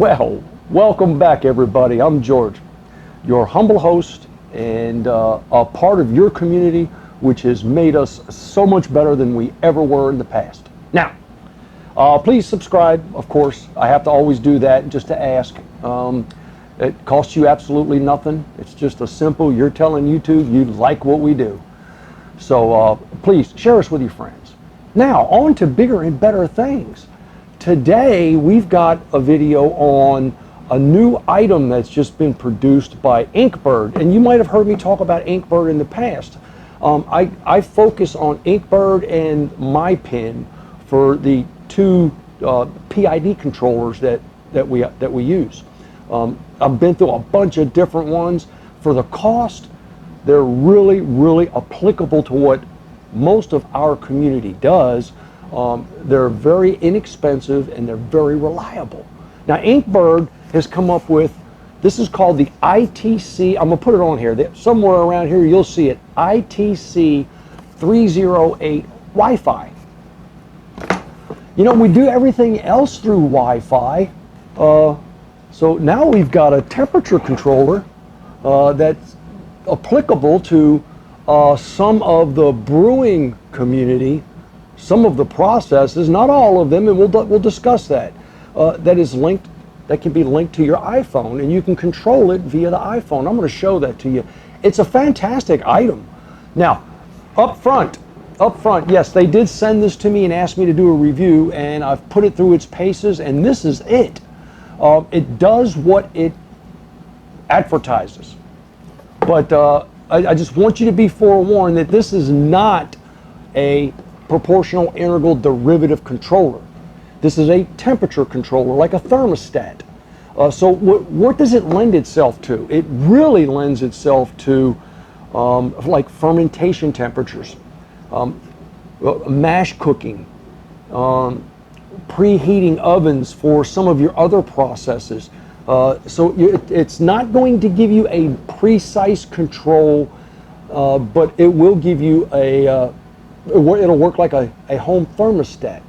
Well, welcome back everybody. I'm George, your humble host and a part of your community, which has made us so much better than we ever were in the past. Now, please subscribe, of course. I have to always do that just to ask. It costs you absolutely nothing. It's just a simple, you're telling YouTube you like what we do. So please share us with your friends. Now, on to bigger and better things. Today, we've got a video on a new item that's just been produced by Inkbird. And you might have heard me talk about Inkbird in the past. I focus on Inkbird and MyPin for the two PID controllers that we use. I've been through a bunch of different ones. For the cost, they're really applicable to what most of our community does. They're very inexpensive and they're very reliable. Now, Inkbird has come up with, this is called the ITC, I'm gonna put it on here, somewhere around here you'll see it, ITC 308 Wi-Fi. You know, we do everything else through Wi-Fi, so now we've got a temperature controller that's applicable to some of the brewing community, some of the processes, not all of them, and we'll discuss that. That can be linked to your iPhone, and you can control it via the iPhone. I'm going to show that to you. It's a fantastic item. Now, up front, yes, they did send this to me and asked me to do a review, and I've put it through its paces, and this is it. It does what it advertises. But I just want you to be forewarned that this is not a proportional integral derivative controller. This is a temperature controller, like a thermostat. So what does it lend itself to? It really lends itself to like fermentation temperatures, mash cooking, preheating ovens for some of your other processes. So it's not going to give you a precise control, but it will give you it'll work like a home thermostat,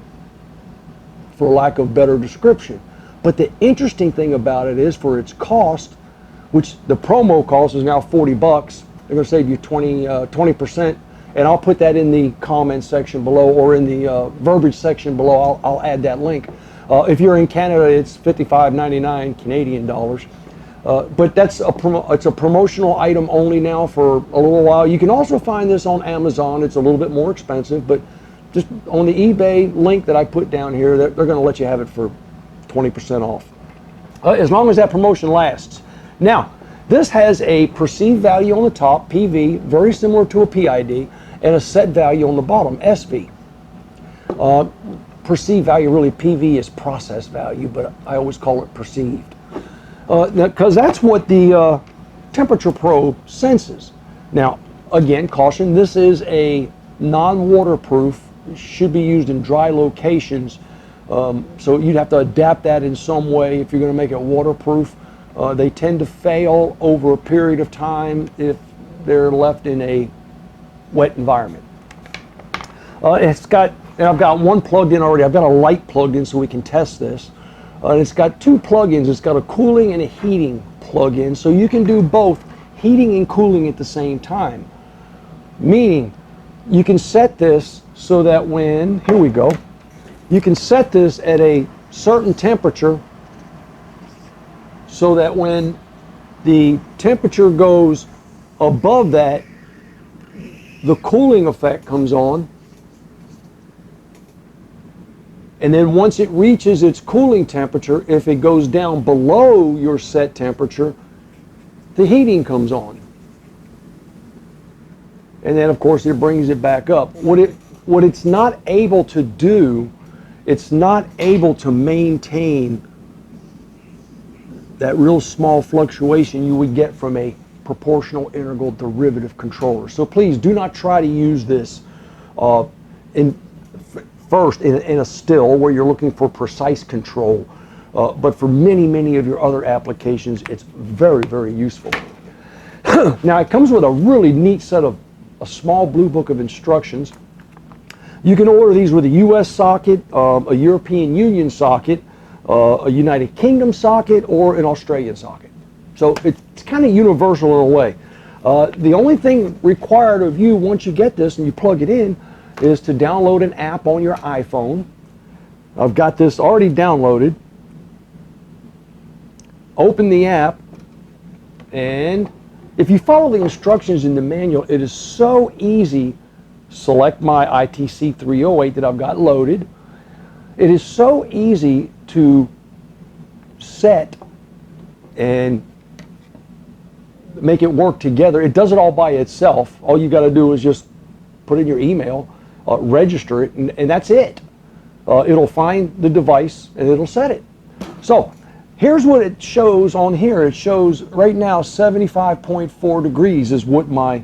for lack of better description. But the interesting thing about it is, for its cost, which the promo cost is now 40 bucks, they're going to save you 20%, and I'll put that in the comment section below, or in the verbiage section below. I'll add that link. If you're in Canada, it's $55.99 Canadian dollars. But it's a promotional item only now for a little while. You can also find this on Amazon. It's a little bit more expensive, but just on the eBay link that I put down here, they're going to let you have it for 20% off, as long as that promotion lasts. Now, this has a perceived value on the top, PV, very similar to a PID, and a set value on the bottom, SV. Perceived value, really, PV is process value, but I always call it perceived. Because that's what the temperature probe senses. Now, again, caution, this is a non-waterproof, should be used in dry locations, so you'd have to adapt that in some way if you're going to make it waterproof. They tend to fail over a period of time if they're left in a wet environment. And I've got one plugged in already. I've got a light plugged in so we can test this. It's got two plugins. It's got a cooling and a heating plug-in, so you can do both heating and cooling at the same time. Meaning, you can set this so that when, here we go, you can set this at a certain temperature so that when the temperature goes above that, the cooling effect comes on. And then once it reaches its cooling temperature, if it goes down below your set temperature, the heating comes on. And then, of course, it brings it back up. What it's not able to do, it's not able to maintain that real small fluctuation you would get from a proportional integral derivative controller. So please do not try to use this first in a still where you're looking for precise control, but for many of your other applications, it's very useful. Now, it comes with a really neat set of a small blue book of instructions. You can order these with a US socket, a European Union socket, a United Kingdom socket, or an Australian socket. So it's kind of universal in a way. The only thing required of you once you get this and you plug it in is to download an app on your iPhone. I've got this already downloaded. Open the app, and if you follow the instructions in the manual, it is so easy. Select my ITC 308 that I've got loaded. It is so easy to set and make it work together. It does it all by itself. All you got to do is just put in your email, register it, and that's it. It'll find the device and it'll set it. So here's what it shows on here. It shows right now 75.4 degrees is what my,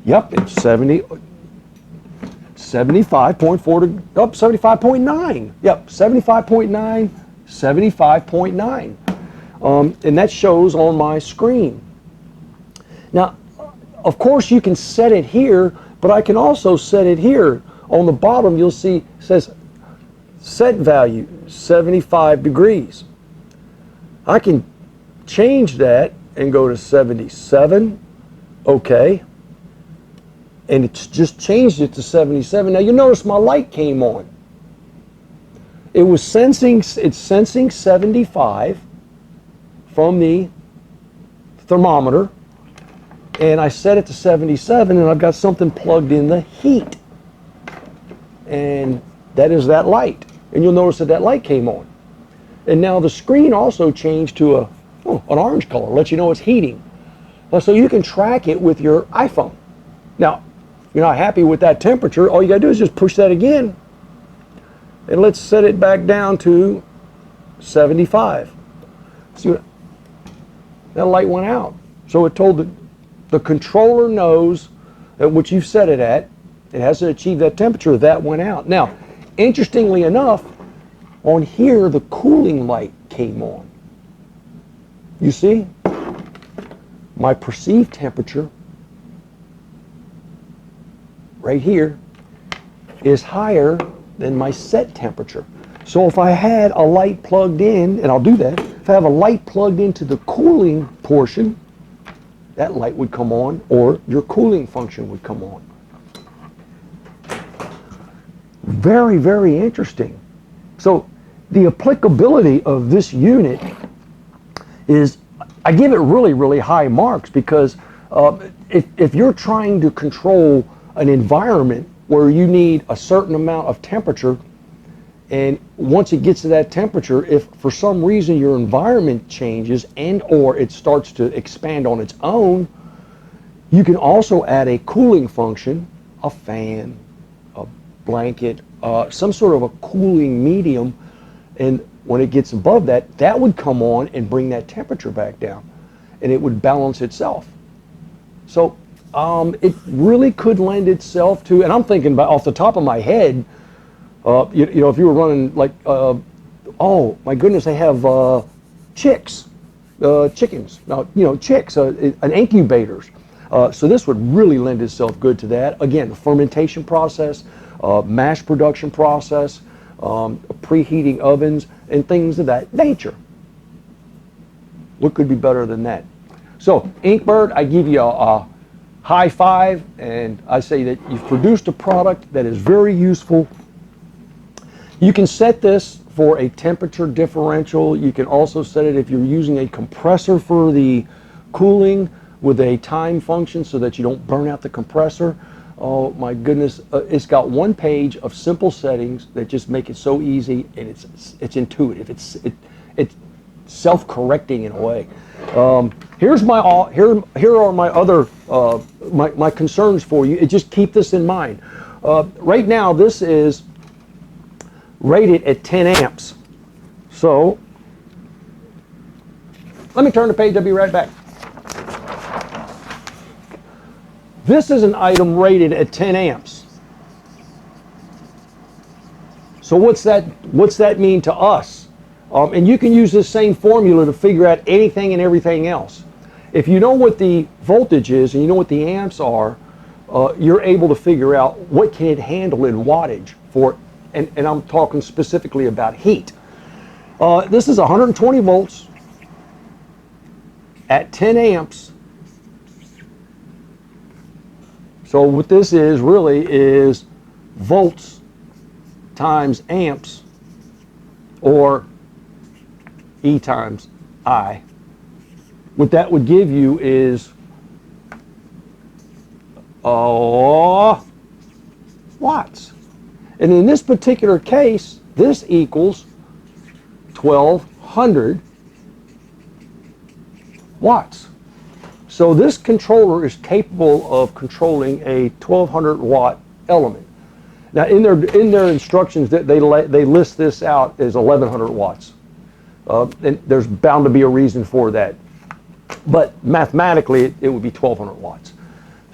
yep, it's 75.4, oh, 75.9. Yep, 75.9, 75.9. And that shows on my screen. Now, of course, you can set it here, but I can also set it here. On the bottom, you'll see it says set value 75 degrees. I can change that and go to 77. Okay. And it's just changed it to 77. Now you notice my light came on. It was sensing, it's sensing 75 from the thermometer, and I set it to 77, and I've got something plugged in the heat, and that is that light. And you'll notice that that light came on. And now the screen also changed to an orange color, lets you know it's heating. So you can track it with your iPhone. Now, if you're not happy with that temperature, all you gotta do is just push that again, and let's set it back down to 75. See what, that light went out. So it told the controller knows at what you've set it at. It has to achieve that temperature. That went out. Now, interestingly enough, on here the cooling light came on. You see? My perceived temperature right here is higher than my set temperature. So if I had a light plugged in, and I'll do that, if I have a light plugged into the cooling portion, that light would come on, or your cooling function would come on. Very, very interesting. So the applicability of this unit is, I give it really, really high marks, because if you're trying to control an environment where you need a certain amount of temperature, and once it gets to that temperature, if for some reason your environment changes and or it starts to expand on its own, you can also add a cooling function, a fan, a blanket, some sort of a cooling medium, and when it gets above that, that would come on and bring that temperature back down, and it would balance itself. So it really could lend itself to, and I'm thinking about off the top of my head, you know, if you were running like, oh my goodness, they have chicks, chickens, now, you know, chicks, an incubators. So this would really lend itself good to that. Again, the fermentation process, mass production process, preheating ovens, and things of that nature. What could be better than that? So, Inkbird, I give you a high five, and I say that you've produced a product that is very useful. You can set this for a temperature differential. You can also set it if you're using a compressor for the cooling with a time function so that you don't burn out the compressor. Oh my goodness, it's got one page of simple settings that just make it so easy, and it's intuitive. It's self-correcting in a way. Here are my other my concerns for you. Just keep this in mind. Right now, this is rated at 10 amps. So let me turn the page. I'll be right back. This is an item rated at 10 amps. So what's that mean to us? And you can use this same formula to figure out anything and everything else. If you know what the voltage is and you know what the amps are, you're able to figure out what can it handle in wattage for, and I'm talking specifically about heat. This is 120 volts at 10 amps. So what this is really is volts times amps, or E times I. What that would give you is watts. And in this particular case, this equals 1200 watts. So this controller is capable of controlling a 1200 watt element. Now in their instructions, that they list this out as 1100 watts. And there's bound to be a reason for that. But mathematically, it would be 1200 watts.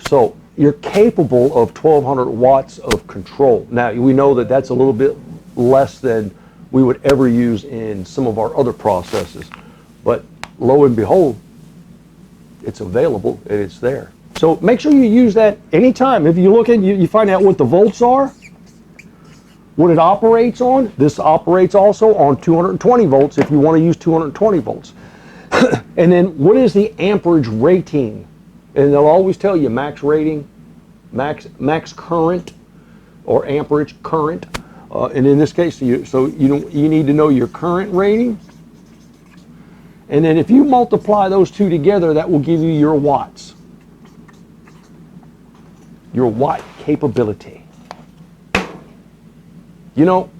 So you're capable of 1200 watts of control. Now we know that that's a little bit less than we would ever use in some of our other processes. But lo and behold, it's available and it's there. So make sure you use that anytime. If you look at, you find out what the volts are, what it operates on. This operates also on 220 volts if you want to use 220 volts. And then what is the amperage rating? And they'll always tell you max rating, max current, or amperage current. And in this case, you need to know your current rating. And then if you multiply those two together, that will give you your watts, your watt capability. You know,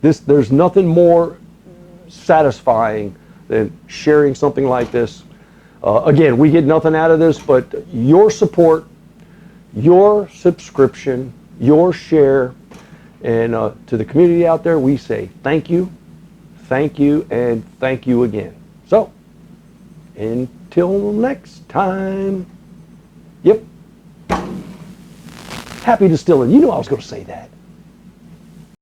there's nothing more satisfying than sharing something like this. Again, we get nothing out of this, but your support, your subscription, your share, and to the community out there, we say thank you, and thank you again. So, until next time. Yep. Happy distilling. You knew I was going to say that.